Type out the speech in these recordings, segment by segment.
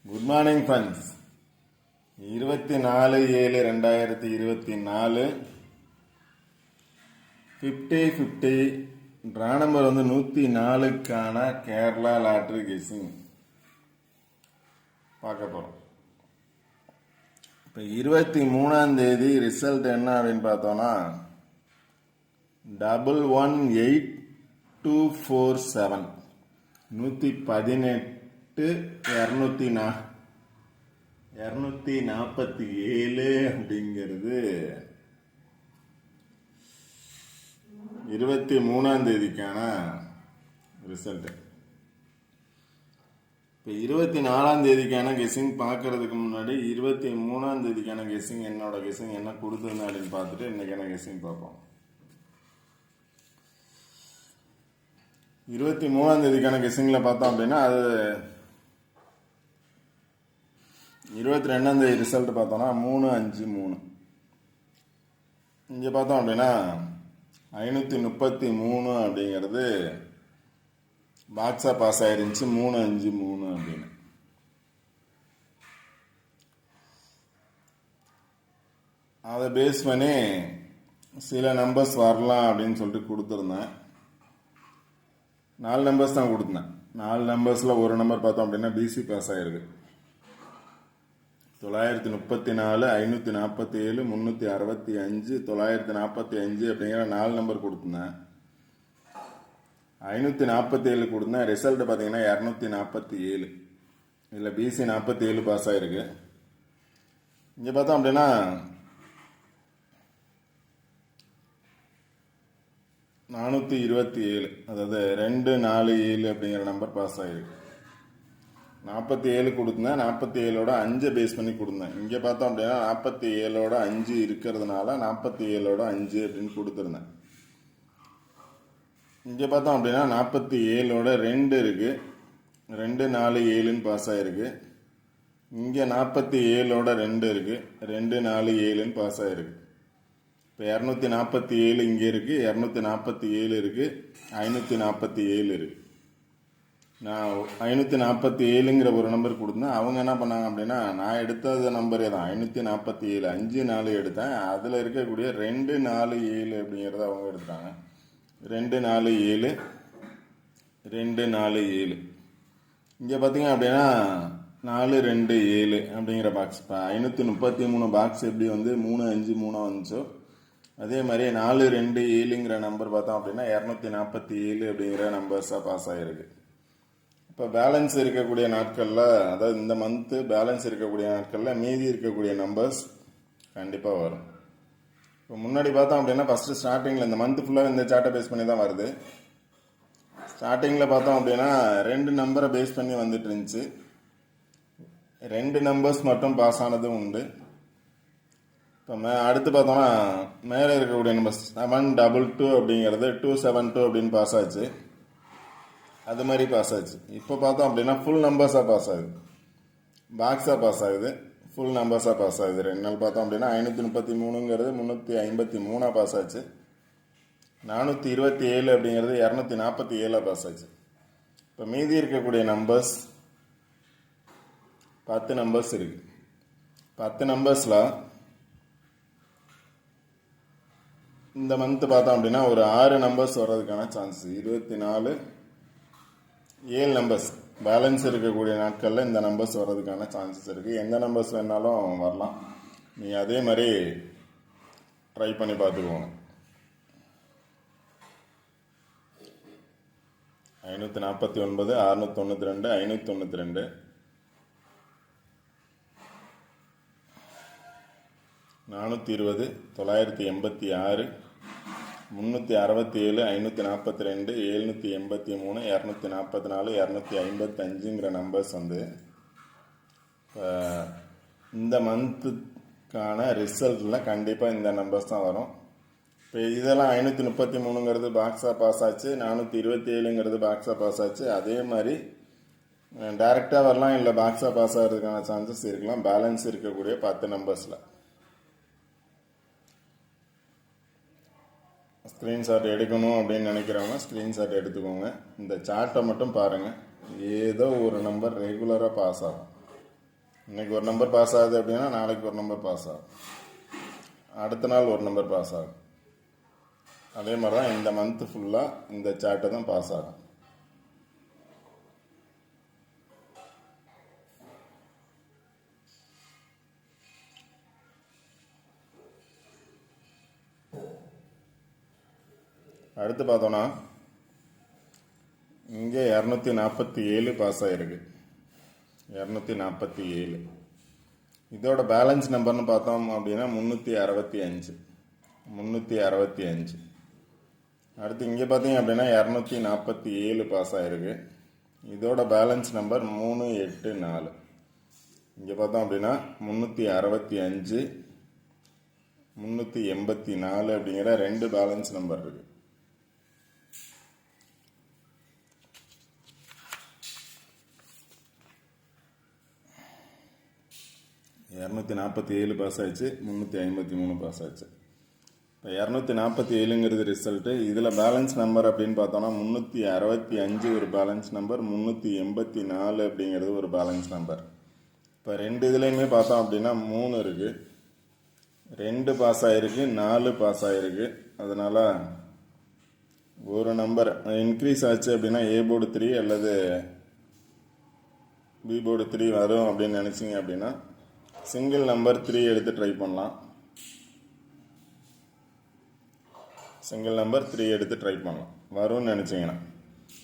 Good morning friends. 24/7/2024 50/50 draw number 104க்கான Kerala lottery guessing பார்க்க போகிறோம். இப்போ 23ஆம் தேதி ரிசல்ட் என்ன அப்படின்னு பார்த்தோன்னா 118247 118 247 அப்படிங்கிறது 23ஆம் தேதிக்கான ரிசல்ட். இப்போ 24ஆம் தேதிக்கான கெஸ்ஸிங் பார்க்கறதுக்கு முன்னாடி 23ஆம் தேதிக்கான கெஸ்ஸிங் என்னோட கெஸ்ஸிங் என்ன கொடுத்துருந்தேன் அப்படின்னு பார்த்துட்டு இன்னைக்கான கெஸ்ஸிங் பார்ப்போம். 23ஆம் தேதிக்கான கெஸ்ஸிங்கில் பார்த்தோம் அப்படின்னா அது 22ஆம் தேதி ரிசல்ட் பார்த்தோம்னா 353. இங்கே பார்த்தோம் அப்படின்னா 533 அப்படிங்கிறது பாக்ஸாக பாஸ் ஆயிருந்துச்சு 353 அப்படின்னு. அதை பேஸ் பண்ணி சில நம்பர்ஸ் வரலாம் அப்படின்னு சொல்லிட்டு கொடுத்துருந்தேன். 4 நம்பர்ஸ் தான் கொடுத்தேன். 4 நம்பர்ஸில் ஒரு நம்பர் பார்த்தோம் அப்படின்னா பிசி பாஸ் ஆயிருக்கு. 934 547 365 945 அப்படிங்கிற 4 நம்பர் கொடுத்துருந்தேன். 547 கொடுத்தேன். ரிசல்ட் பார்த்தீங்கன்னா 247. இதில் பிசி 47 பாஸ் ஆயிருக்கு. இங்கே பார்த்தோம் அப்படின்னா 427 அதாவது 247 அப்படிங்கிற நம்பர் பாஸ் ஆயிருக்கு. 47 கொடுத்தேன். 47ஓட 5 பேஸ் பண்ணி கொடுத்தேன். இங்கே பார்த்தோம் அப்படின்னா 47ஓட 5 இருக்கிறதுனால 47ஓட 5 அப்படின்னு கொடுத்துருந்தேன். இங்கே பார்த்தோம் அப்படின்னா 47ஓட 2 இருக்கு. 247ன்னு பாஸ் ஆயிருக்கு. இங்கே 47ஓட 2 இருக்கு. 247ன்னு பாஸ் ஆயிருக்கு. இப்போ 247 இங்கே இருக்கு, 247 இருக்கு, 547 இருக்கு. நான் 547ங்கிற ஒரு நம்பர் கொடுத்தேன். அவங்க என்ன பண்ணாங்க அப்படின்னா நான் எடுத்தது நம்பரே தான் 547 5-4 எடுத்தேன். அதில் இருக்கக்கூடிய 247 அப்படிங்கிறத அவங்க எடுத்தாங்க. 247 247 இங்கே பார்த்தீங்க அப்படின்னா 427 அப்படிங்கிற பாக்ஸ். இப்போ 533 பாக்ஸ் எப்படி 353 வந்துச்சோ அதே மாதிரி 427ங்கிற நம்பர் பார்த்தோம் அப்படின்னா 247 அப்படிங்கிற நம்பர்ஸாக பாஸ் ஆகிருக்கு. இப்போ பேலன்ஸ் இருக்கக்கூடிய நாட்களில், அதாவது இந்த மந்த்து பேலன்ஸ் இருக்கக்கூடிய நாட்களில் மீதி இருக்கக்கூடிய நம்பர்ஸ் கண்டிப்பாக வரும். இப்போ முன்னாடி பார்த்தோம் அப்படின்னா ஃபஸ்ட்டு ஸ்டார்டிங்கில் இந்த மந்த் ஃபுல்லாக இந்த சார்ட்டை பேஸ் பண்ணி தான் வருது. ஸ்டார்டிங்கில் பார்த்தோம் அப்படின்னா 2 நம்பரை பேஸ் பண்ணி வந்துட்டு இருந்துச்சு. 2 நம்பர்ஸ் மட்டும் பாஸ் ஆனதும் உண்டு. இப்போ அடுத்து பார்த்தோம்னா மேலே இருக்கக்கூடிய நம்பர் 722 அப்படிங்கிறது 272 அப்படின்னு பாஸ் ஆச்சு. அது மாதிரி பாஸ் ஆச்சு. இப்போ பார்த்தோம் அப்படின்னா ஃபுல் நம்பர்ஸாக பாஸ் ஆகுது. பாக்ஸாக பாஸ் ஆகுது, ஃபுல் நம்பர்ஸாக பாஸ் ஆகுது. 2 நாள் பார்த்தோம் அப்படின்னா 533ங்கிறது 353 பாஸ் ஆச்சு. 427 அப்படிங்கிறது 247 பாஸ் ஆச்சு. இப்போ மீதி இருக்கக்கூடிய நம்பர்ஸ் 10 நம்பர்ஸ் இருக்கு. 10 நம்பர்ஸில் இந்த மந்த் பார்த்தோம் அப்படின்னா ஒரு 6 நம்பர்ஸ் வர்றதுக்கான சான்சஸ் 24 7 நம்பர்ஸ் பேலன்ஸ் இருக்கக்கூடிய நாட்களில் இந்த நம்பர்ஸ் வர்றதுக்கான சான்சஸ் இருக்குது. எந்த நம்பர்ஸ் வேணாலும் வரலாம். நீங்கள் அதே மாதிரி ட்ரை பண்ணி பார்த்துக்குவோங்க. 549 692 592 420 986 367 542 783 244 255ங்கிற நம்பர்ஸ் இந்த மந்த்துக்கான ரிசல்ட்டில் கண்டிப்பாக இந்த நம்பர்ஸ் தான் வரும். இப்போ இதெல்லாம் 533ங்கிறது பாக்ஸாக பாஸ் ஆச்சு, 427ங்கிறது பாக்ஸாக பாஸ் ஆச்சு. அதே மாதிரி டைரெக்டாக வரலாம், இல்லை பாக்ஸாக பாஸ் ஆகிறதுக்கான சான்சஸ் இருக்கலாம் பேலன்ஸ் இருக்கக்கூடிய 10 நம்பர்ஸில். ஸ்க்ரீன்ஷாட் எடுக்கணும் அப்படின்னு நினைக்கிறவங்க ஸ்க்ரீன்ஷாட் எடுத்துக்கோங்க. இந்த சார்ட்டை மட்டும் பாருங்கள். ஏதோ ஒரு நம்பர் ரெகுலராக பாஸ் ஆகும். இன்னைக்கு ஒரு நம்பர் பாஸ் ஆகுது அப்படின்னா நாளைக்கு ஒரு நம்பர் பாஸ் ஆகும், அடுத்த நாள் ஒரு நம்பர் பாஸ் ஆகும். அதே மாதிரி தான் இந்த மந்த்து ஃபுல்லாக இந்த சார்ட்டை தான் பாஸ் ஆகும். அடுத்து பார்த்தோன்னா இங்கே 247 பாஸ் ஆகிருக்கு. 247 இதோட பேலன்ஸ் நம்பர்னு பார்த்தோம் அப்படின்னா 365. 365. அடுத்து இங்கே பார்த்தீங்க அப்படின்னா 247 பாஸ் ஆகிருக்கு. இதோட பேலன்ஸ் நம்பர் 384. இங்கே பார்த்தோம் அப்படின்னா 365, 384 அப்படிங்கிற 2 பேலன்ஸ் நம்பர் இருக்குது. இரநூத்தி 47 பாஸ் ஆச்சு, 353 பாஸ் ஆச்சு. இப்போ 247ங்கிறது ரிசல்ட்டு. இதில் பேலன்ஸ் நம்பர் அப்படின்னு பார்த்தோன்னா 365 ஒரு பேலன்ஸ் நம்பர், 384 அப்படிங்கிறது ஒரு பேலன்ஸ் நம்பர். இப்போ ரெண்டு இதுலேயுமே பார்த்தோம் அப்படின்னா 3 இருக்குது. 2 பாஸ் ஆகிருக்கு, 4 பாஸ் ஆகிருக்கு. அதனால் ஒரு நம்பர் இன்க்ரீஸ் ஆச்சு அப்படின்னா ஏ போர்டு 3 அல்லது பி போர்டு 3 வரும் அப்படின்னு நினச்சிங்க அப்படின்னா சிங்கிள் நம்பர் 3 எடுத்து ட்ரை பண்ணலாம். சிங்கிள் நம்பர் 3 எடுத்து ட்ரை பண்ணலாம் வரும்னு நினச்சிங்கன்னா.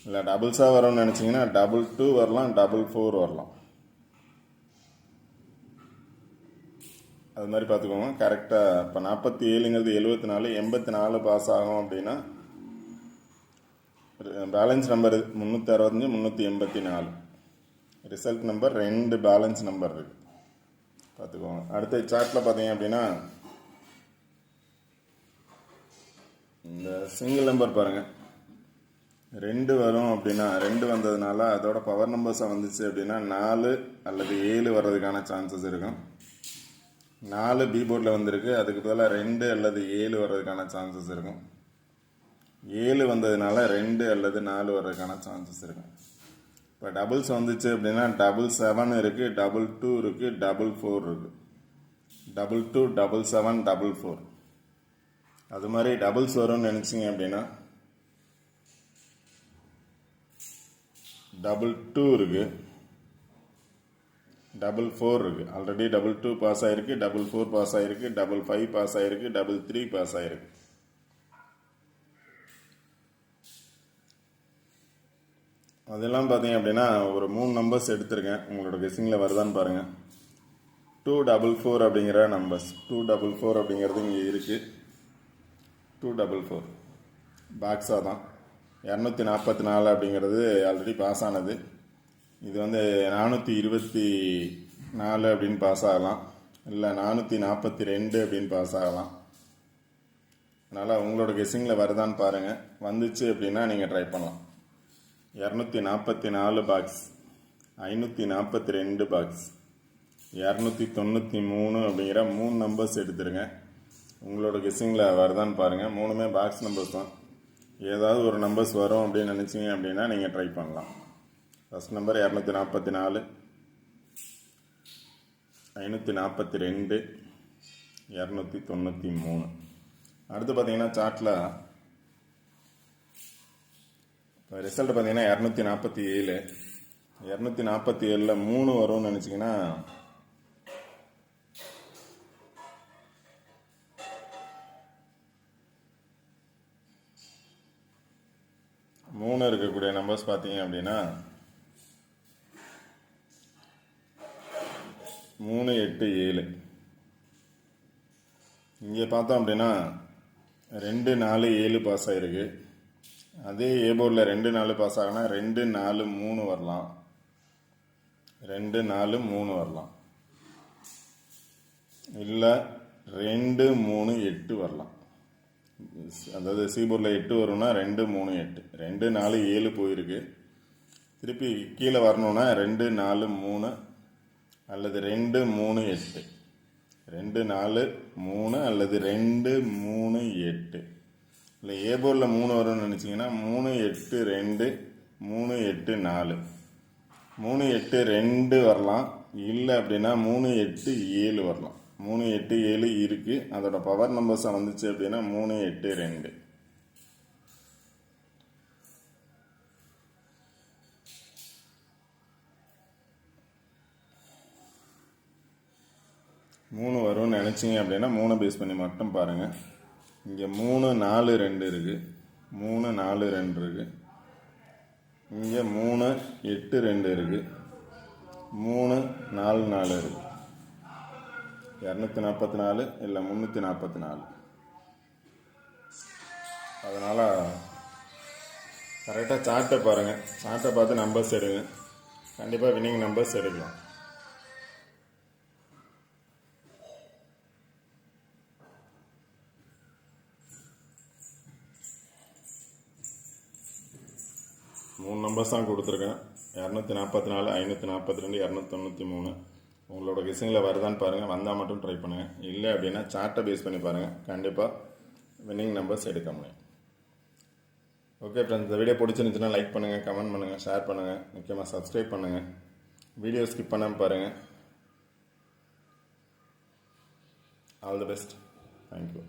இல்லை டபுள்ஸாக வரும்னு நினச்சிங்கன்னா 22 வரலாம், 44 வரலாம். அது மாதிரி பார்த்துக்கோங்க கரெக்டாக. இப்போ 47ங்கிறது 74, 84 பாஸ் ஆகும் அப்படின்னா balance number 365, 384. Result number 2 balance number இருக்குது, பார்த்துக்கோங்க. அடுத்த சார்ட்டில் பார்த்தீங்க அப்படின்னா இந்த சிங்கிள் நம்பர் பாருங்கள், 2 வரும் அப்படின்னா 2 வந்ததுனால அதோட பவர் நம்பர்ஸாக வந்துச்சு அப்படின்னா 4 அல்லது 7 வர்றதுக்கான சான்சஸ் இருக்கும். 4 பி போர்டில் வந்திருக்கு, அதுக்கு பதிலாக 2 அல்லது 7 வர்றதுக்கான சான்சஸ் இருக்கும். 7 வந்ததுனால 2 அல்லது 4 வர்றதுக்கான சான்சஸ் இருக்கும். இப்போ டபுள்ஸ் வந்துச்சு அப்படின்னா 77 இருக்குது, 22 இருக்குது, 44 இருக்குது. 22, 77, 44. அது மாதிரி டபுள்ஸ் வரும்னு நினச்சிங்க அப்படின்னா 22 இருக்குது, 44 இருக்குது. ஆல்ரெடி 22 பாஸ் ஆகிருக்கு, 44 பாஸ் ஆகிருக்கு, 55 பாஸ் ஆகிருக்கு, 33 பாஸ் ஆகிருக்கு. அதெல்லாம் பார்த்தீங்க அப்படின்னா ஒரு 3 நம்பர்ஸ் எடுத்திருக்கேன், உங்களோட கெஸ்ஸிங்கில் வருதான்னு பாருங்கள். 244 அப்படிங்கிற நம்பர்ஸ், 244 அப்படிங்கிறது இங்கே இருக்குது. 244 பாக்ஸாக தான். 244 அப்படிங்கிறது ஆல்ரெடி பாஸ் ஆனது. இது வந்து 424 அப்படின்னு பாஸ் ஆகலாம், இல்லை 442 அப்படின்னு பாஸ் ஆகலாம். அதனால் உங்களோட கெஸ்ஸிங்கில் வருதான்னு பாருங்கள். வந்துச்சு அப்படின்னா நீங்கள் ட்ரை பண்ணலாம். 244 பாக்ஸ், 542 பாக்ஸ், 293 அப்படிங்கிற 3 நம்பர்ஸ் எடுத்துருங்க. உங்களோட கெஸ்ஸிங்கில் வருதான்னு பாருங்கள். 3மே பாக்ஸ் நம்பர்ஸ் தான். ஏதாவது ஒரு நம்பர்ஸ் வரும் அப்படின்னு நினச்சிங்க அப்படின்னா நீங்கள் ட்ரை பண்ணலாம். First number 244, 542, 293. அடுத்து பார்த்தீங்கன்னா சார்ட்டில் இப்போ ரிசல்ட் பார்த்தீங்கன்னா 247. 247ல் 3 வரும்னு நினச்சிங்கன்னா 3 இருக்கக்கூடிய நம்பர்ஸ் பார்த்தீங்க அப்படின்னா 3, 8, 7. இங்கே பார்த்தோம் அப்படின்னா 2, 4, 7 பாஸ் ஆகிருக்கு. அதே ஏ போர்டில் 2, 4 பாஸ் ஆகினா 2, 4, 3 வரலாம், 2, 4, 3 வரலாம். இல்லை 2, 3, 8 வரலாம். அதாவது சி போர்டில் 8 வரும்னா 2, 3, 8. 2, 4, 7 போயிருக்கு. திருப்பி கீழே வரணுன்னா 2, 4, 3 அல்லது 2, 3, 8. 2, 4, 3 அல்லது 2, 3, 8. இல்லை ஏ போர்டில் 3 வரும்னு நினச்சிங்கன்னா 3, 8, 2, 3, 8, 4. 3, 8, 2 வரலாம், இல்லை அப்படின்னா 3 8 7 வரலாம். 3 8 7 இருக்குது. அதோட பவர் நம்பர்ஸாக வந்துச்சு அப்படின்னா 3 8 2. மூணு வரும்னு நினச்சிங்க அப்படின்னா 3 பேஸ் பண்ணி மட்டும் பாருங்கள். இங்கே 3 4 2 இருக்குது. 3 4 2 இருக்குது. இங்கே 3 8 2 இருக்குது. 3 4 4 இருக்குது. 244 இல்லை 344. அதனால் கரெக்டாக சார்ட்டை பாருங்கள். சார்ட்டை பார்த்து நம்பர்ஸ் எடுங்க. கண்டிப்பாக வின்னிங் நம்பர்ஸ் எடுக்கலாம். மூணு நம்பர்ஸ் தான் கொடுத்துருக்கேன். 244 542 293. உங்களோட கெஸ்ஸிங்கில் வருதான்னு பாருங்கள். வந்தால் மட்டும் ட்ரை பண்ணுங்கள். இல்லை அப்படின்னா சார்ட்டை பேஸ் பண்ணி பாருங்கள். கண்டிப்பாக வின்னிங் நம்பர்ஸ் எடுக்க முடியும். ஓகே ஃப்ரெண்ட்ஸ், இந்த வீடியோ பிடிச்சிருந்துச்சுன்னா லைக் பண்ணுங்கள், கமெண்ட் பண்ணுங்கள், ஷேர் பண்ணுங்கள், முக்கியமாக சப்ஸ்கிரைப் பண்ணுங்கள். வீடியோ ஸ்கிப் பண்ணாமல் பாருங்கள். All the best. தேங்க்யூ.